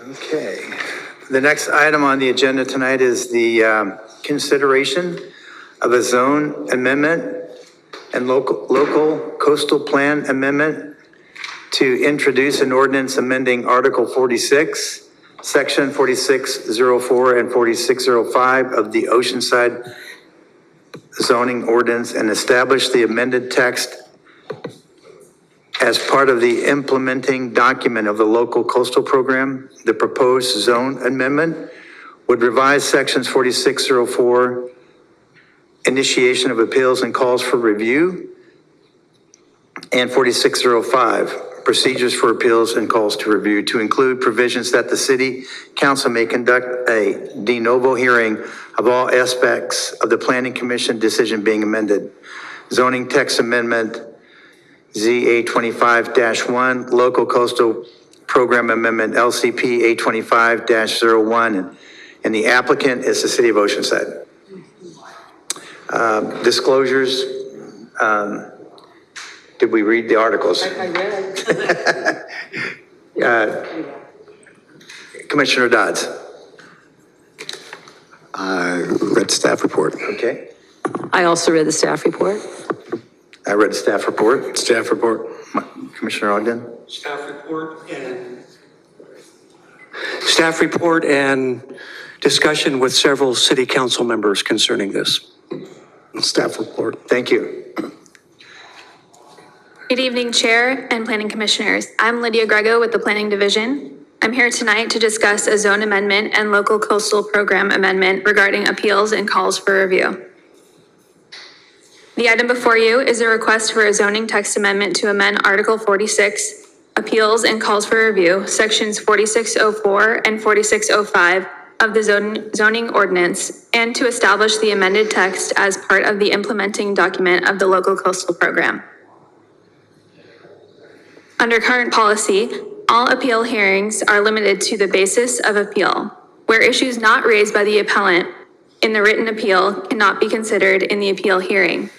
Okay. The next item on the agenda tonight is the consideration of a zone amendment and local coastal plan amendment to introduce an ordinance amending Article 46, Section 4604 and 4605 of the Oceanside zoning ordinance and establish the amended text as part of the implementing document of the local coastal program. The proposed zone amendment would revise sections 4604, initiation of appeals and calls for review, and 4605, procedures for appeals and calls to review, to include provisions that the city council may conduct a de novo hearing of all aspects of the planning commission decision being amended. Zoning text amendment ZA 25-1, local coastal program amendment LCP A25-01, and the applicant is the city of Oceanside. Disclosures, did we read the articles? I read. Commissioner Dodds. Read staff report. Okay. I also read the staff report. I read the staff report. Staff report. Commissioner Ogden. Staff report and discussion with several city council members concerning this. Staff report. Thank you. Good evening, Chair and Planning Commissioners. I'm Lydia Grego with the Planning Division. I'm here tonight to discuss a zone amendment and local coastal program amendment regarding appeals and calls for review. The item before you is a request for a zoning text amendment to amend Article 46, Appeals and Calls for Review, Sections 4604 and 4605 of the zoning ordinance, and to establish the amended text as part of the implementing document of the local coastal program. Under current policy, all appeal hearings are limited to the basis of appeal, where issues not raised by the appellant in the written appeal cannot be considered in the appeal hearing.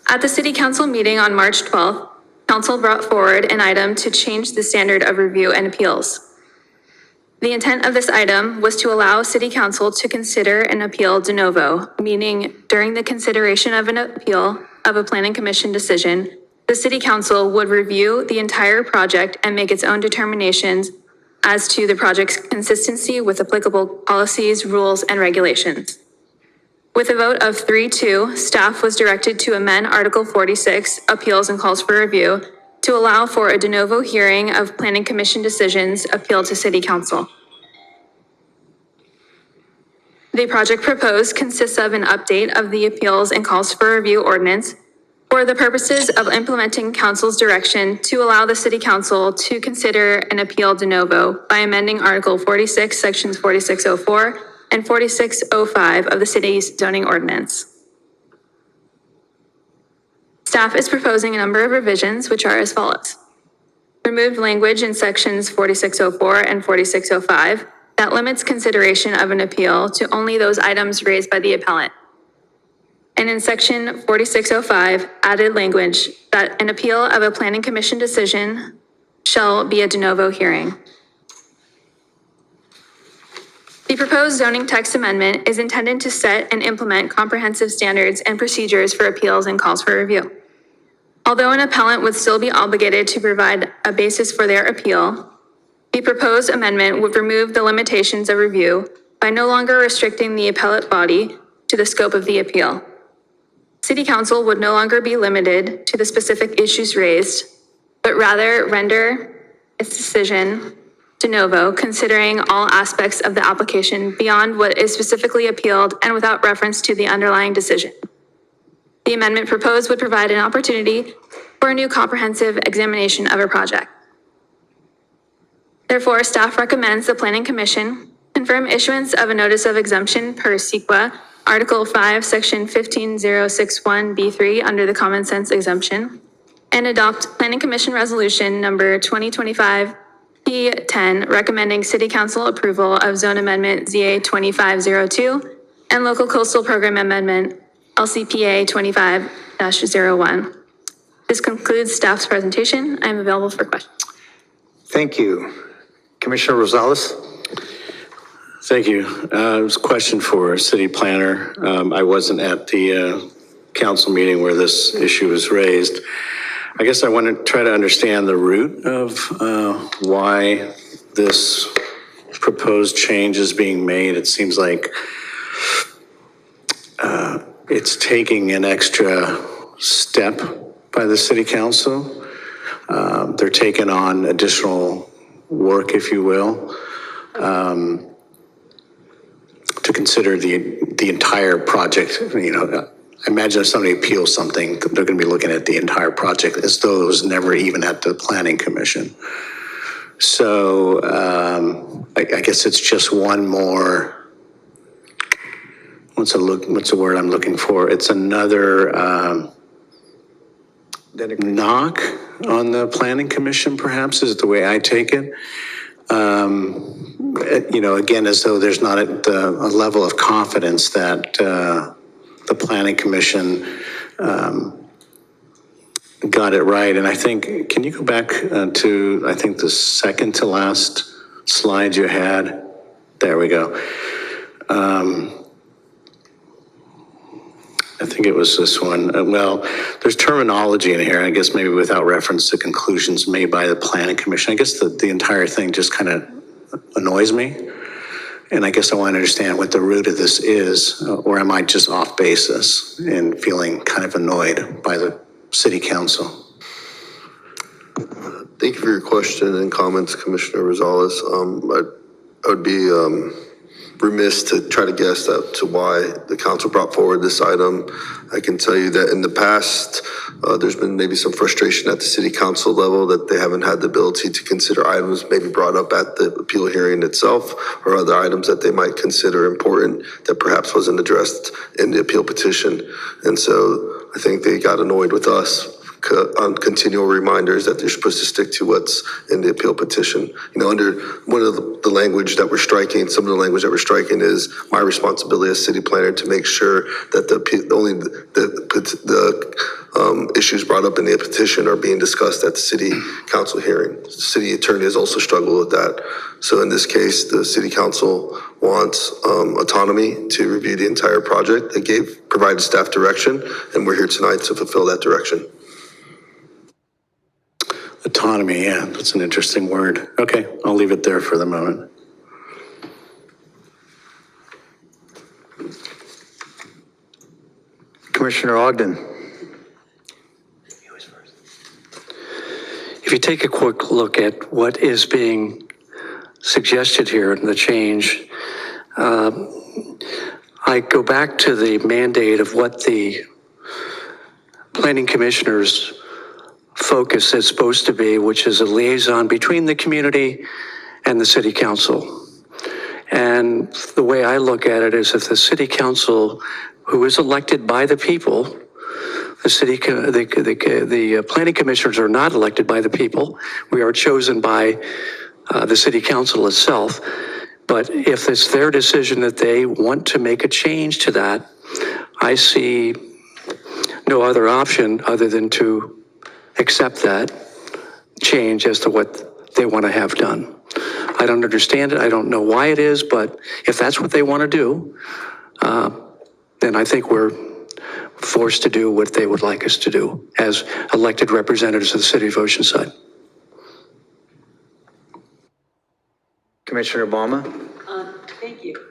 At the City Council meeting on March 12th, Council brought forward an item to change the standard of review and appeals. The intent of this item was to allow City Council to consider an appeal de novo, meaning during the consideration of an appeal of a Planning Commission decision, the City Council would review the entire project and make its own determinations as to the project's consistency with applicable policies, rules, and regulations. With a vote of 3-2, staff was directed to amend Article 46, Appeals and Calls for Review, to allow for a de novo hearing of Planning Commission decisions appealed to City Council. The project proposed consists of an update of the Appeals and Calls for Review ordinance for the purposes of implementing Council's direction to allow the City Council to consider an appeal de novo by amending Article 46, Sections 4604 and 4605 of the city's zoning ordinance. Staff is proposing a number of revisions, which are as follows. Removed language in sections 4604 and 4605 that limits consideration of an appeal to only those items raised by the appellant. And in section 4605, added language that an appeal of a Planning Commission decision shall be a de novo hearing. The proposed zoning text amendment is intended to set and implement comprehensive standards and procedures for appeals and calls for review. Although an appellant would still be obligated to provide a basis for their appeal, the proposed amendment would remove the limitations of review by no longer restricting the appellate body to the scope of the appeal. City Council would no longer be limited to the specific issues raised, but rather render its decision de novo, considering all aspects of the application beyond what is specifically appealed and without reference to the underlying decision. The amendment proposed would provide an opportunity for a new comprehensive examination of a project. Therefore, staff recommends the Planning Commission confirm issuance of a notice of exemption per SEQA, Article 5, Section 15061B3 under the Common Sense exemption, and adopt Planning Commission Resolution number 2025 P10 recommending City Council approval of Zone Amendment ZA 2502 and Local Coastal Program Amendment LCPA 25-01. This concludes staff's presentation. I am available for questions. Thank you. Commissioner Rosales? Thank you. It was a question for city planner. I wasn't at the council meeting where this issue was raised. I guess I want to try to understand the root of why this proposed change is being made. It seems like it's taking an extra step by the city council. They're taking on additional work, if you will, to consider the entire project. You know, imagine if somebody appeals something, they're going to be looking at the entire project as though it was never even at the planning commission. So I guess it's just one more. What's the word I'm looking for? It's another knock on the planning commission, perhaps, is the way I take it. You know, again, as though there's not a level of confidence that the planning commission got it right. And I think, can you go back to, I think, the second to last slide you had? There we go. I think it was this one. Well, there's terminology in here, I guess maybe without reference to conclusions made by the planning commission. I guess the entire thing just kind of annoys me. And I guess I want to understand what the root of this is, or am I just off basis and feeling kind of annoyed by the city council? Thank you for your question and comments, Commissioner Rosales. I would be remiss to try to guess as to why the council brought forward this item. I can tell you that in the past, there's been maybe some frustration at the city council level that they haven't had the ability to consider items maybe brought up at the appeal hearing itself, or other items that they might consider important that perhaps wasn't addressed in the appeal petition. And so I think they got annoyed with us on continual reminders that they're supposed to stick to what's in the appeal petition. You know, under one of the language that we're striking, some of the language that we're striking is my responsibility as city planner to make sure that the issues brought up in the petition are being discussed at the city council hearing. The city attorney has also struggled with that. So in this case, the city council wants autonomy to review the entire project. They provided staff direction, and we're here tonight to fulfill that direction. Autonomy, yeah, that's an interesting word. Okay, I'll leave it there for the moment. Commissioner Ogden? If you take a quick look at what is being suggested here in the change, I go back to the mandate of what the planning commissioners focus is supposed to be, which is a liaison between the community and the city council. And the way I look at it is, if the city council, who is elected by the people, the planning commissioners are not elected by the people. We are chosen by the city council itself. But if it's their decision that they want to make a change to that, I see no other option other than to accept that change as to what they want to have done. I don't understand it. I don't know why it is, but if that's what they want to do, then I think we're forced to do what they would like us to do as elected representatives of the city of Oceanside. Commissioner Obama? Thank you.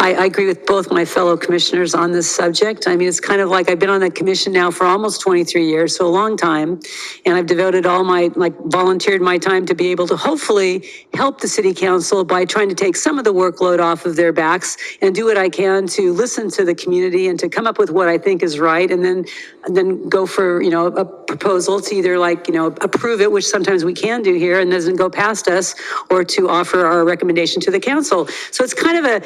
I agree with both my fellow commissioners on this subject. I mean, it's kind of like I've been on the commission now for almost 23 years, so a long time. And I've devoted all my, volunteered my time to be able to hopefully help the city council by trying to take some of the workload off of their backs and do what I can to listen to the community and to come up with what I think is right. And then go for, a proposal to either approve it, which sometimes we can do here and doesn't go past us, or to offer our recommendation to the council. So it's kind of a,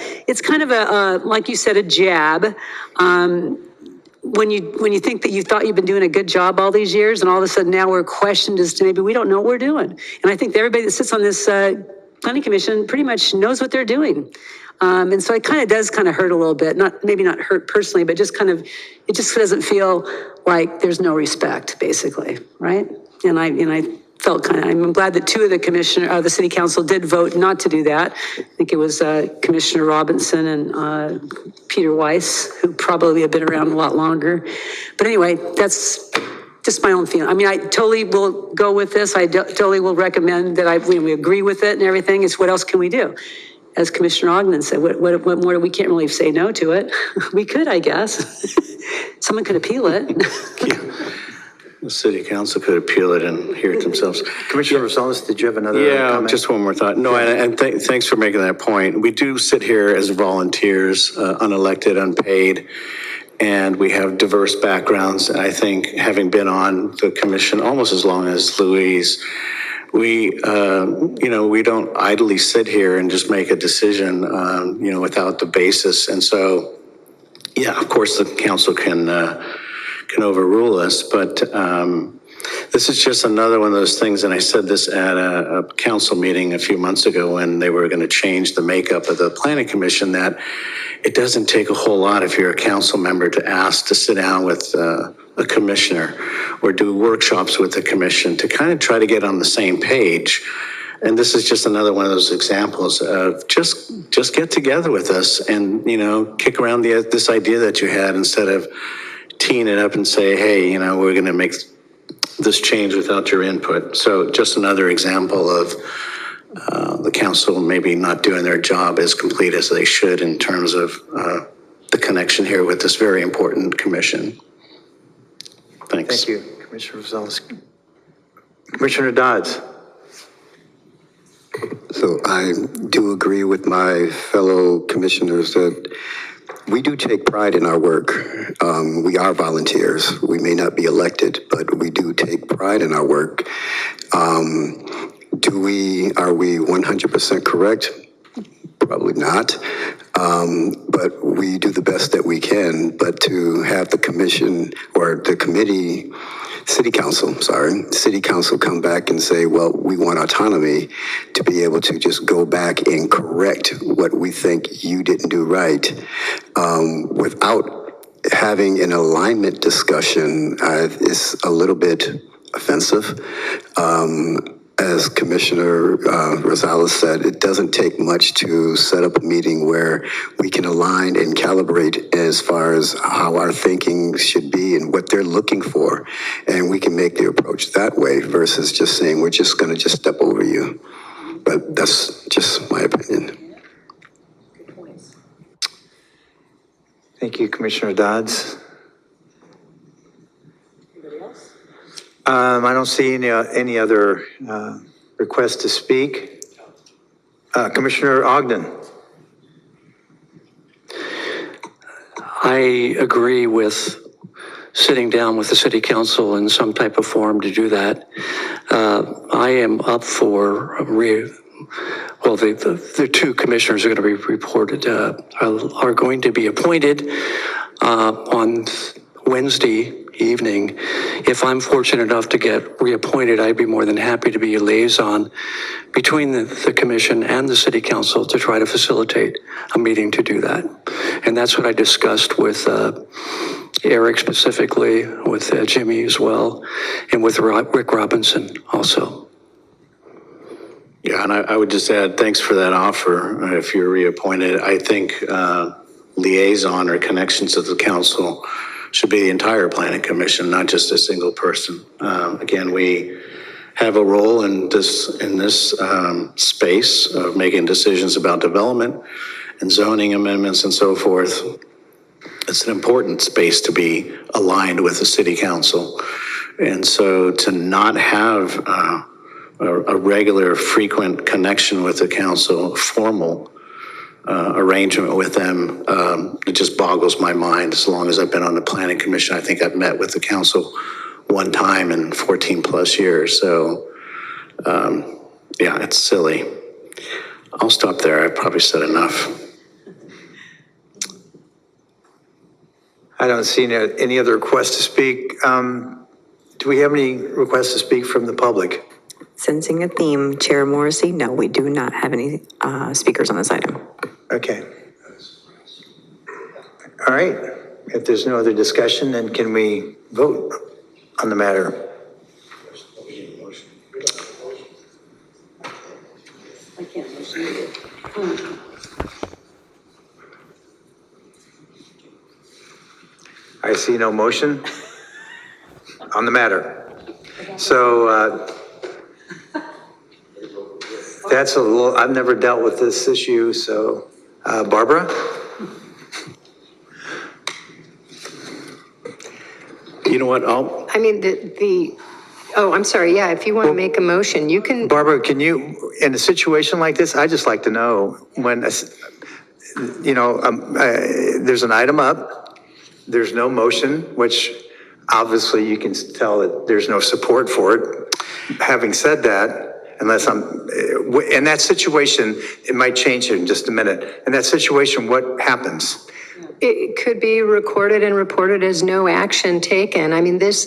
like you said, a jab. When you think that you thought you've been doing a good job all these years, and all of a sudden now we're questioned as to maybe we don't know what we're doing. And I think that everybody that sits on this planning commission pretty much knows what they're doing. And so it does hurt a little bit, maybe not hurt personally, but just it just doesn't feel like there's no respect, basically, right? And I felt kind of, I'm glad that two of the city council did vote not to do that. I think it was Commissioner Robinson and Peter Weiss, who probably have been around a lot longer. But anyway, that's just my own feeling. I mean, I totally will go with this. I totally will recommend that we agree with it and everything. It's what else can we do? As Commissioner Ogden said, what more, we can't really say no to it. We could, I guess. Someone could appeal it. The city council could appeal it and hear it themselves. Commissioner Rosales, did you have another Yeah, comment? just one more thought. No, and thanks for making that point. We do sit here as volunteers, unelected, unpaid, and we have diverse backgrounds. And I think having been on the commission almost as long as Louise, we don't idly sit here and just make a decision, without the basis. And so, yeah, of course, the council can overrule us, but this is just another one of those things, and I said this at a council meeting a few months ago when they were going to change the makeup of the planning commission, that it doesn't take a whole lot if you're a council member to ask to sit down with a commissioner or do workshops with the commission to kind of try to get on the same page. And this is just another one of those examples of just get together with us and, kick around this idea that you had instead of teeing it up and say, hey, we're going to make this change without your input. So just another example of the council maybe not doing their job as complete as they should in terms of the connection here with this very important commission. Thanks. Thank you, Commissioner Rosales. Commissioner Dodds. So I do agree with my fellow commissioners that we do take pride in our work. We are volunteers. We may not be elected, but we do take pride in our work. Are we 100% correct? Probably not. But we do the best that we can. But to have the commission or the committee, city council come back and say, well, we want autonomy to be able to just go back and correct what we think you didn't do right, without having an alignment discussion is a little bit offensive. As Commissioner Rosales said, it doesn't take much to set up a meeting where we can align and calibrate as far as how our thinking should be and what they're looking for. And we can make the approach that way versus just saying, we're just going to just step over you. But that's just my opinion. Thank you, Commissioner Dodds. I don't see any other requests to speak. Commissioner Ogden. I agree with sitting down with the city council in some type of forum to do that. I am up for the two commissioners are going to be reported, are going to be appointed on Wednesday evening. If I'm fortunate enough to get reappointed, I'd be more than happy to be a liaison between the commission and the city council to try to facilitate a meeting to do that. And that's what I discussed with Eric specifically, with Jimmy as well, and with Rick Robinson also. Yeah, and I would just add, thanks for that offer. If you're reappointed, I think liaison or connections to the council should be the entire planning commission, not just a single person. Again, we have a role in this space of making decisions about development and zoning amendments and so forth. It's an important space to be aligned with the city council. And so to not have a regular, frequent connection with the council, formal arrangement with them, it just boggles my mind. As long as I've been on the planning commission, I think I've met with the council one time in 14 plus years. So, yeah, it's silly. I'll stop there. I probably said enough. I don't see any other requests to speak. Do we have any requests to speak from the public? Sensing a theme, Chair Morrissey, no, we do not have any speakers on this item. Okay. All right. If there's no other discussion, then can we vote on the matter? I see no motion on the matter. So that's a little, I've never dealt with this issue, so Barbara? You know what, I mean, oh, I'm sorry, yeah, if you want to make a motion, you can, Barbara, can you, in a situation like this, I'd just like to know when, there's an item up, there's no motion, which obviously you can tell that there's no support for it. Having said that, unless in that situation, it might change in just a minute. In that situation, what happens? it could be recorded and reported as no action taken. I mean, this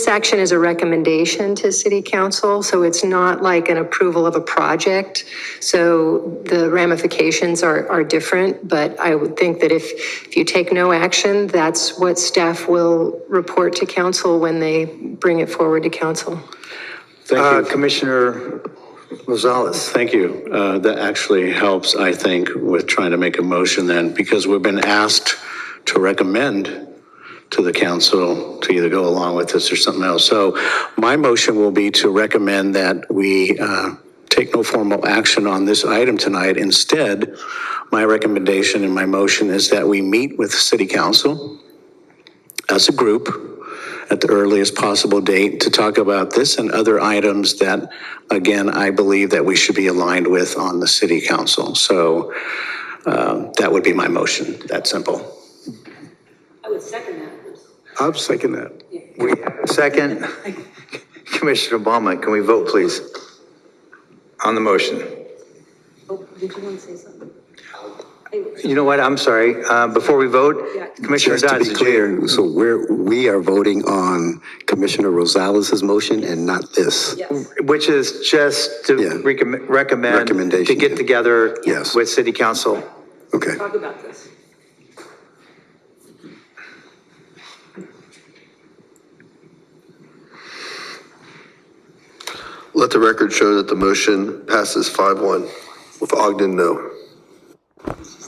action is a recommendation to city council, so it's not like an approval of a project. So the ramifications are different, but I would think that if you take no action, that's what staff will report to council when they bring it forward to council. thank you. Commissioner Rosales. Thank you. That actually helps, I think, with trying to make a motion then, because we've been asked to recommend to the council to either go along with this or something else. So my motion will be to recommend that we take no formal action on this item tonight. Instead, my recommendation and my motion is that we meet with city council as a group at the earliest possible date to talk about this and other items that, again, I believe that we should be aligned with on the city council. So that would be my motion, that simple. I would second that. I'll second that. We have a second. Commissioner Baumann, can we vote, please? On the motion. Oh, did you want to say something? You know what, I'm sorry. Before we vote, Commissioner Just to Dodds, be did you? clear, so we are voting on Commissioner Rosales' motion and not this. Which is just to Yeah. recommend to Recommendation, get yeah. together Yes. with city council. Okay. Talk about this. Let the record show that the motion passes 5-1 with Ogden no.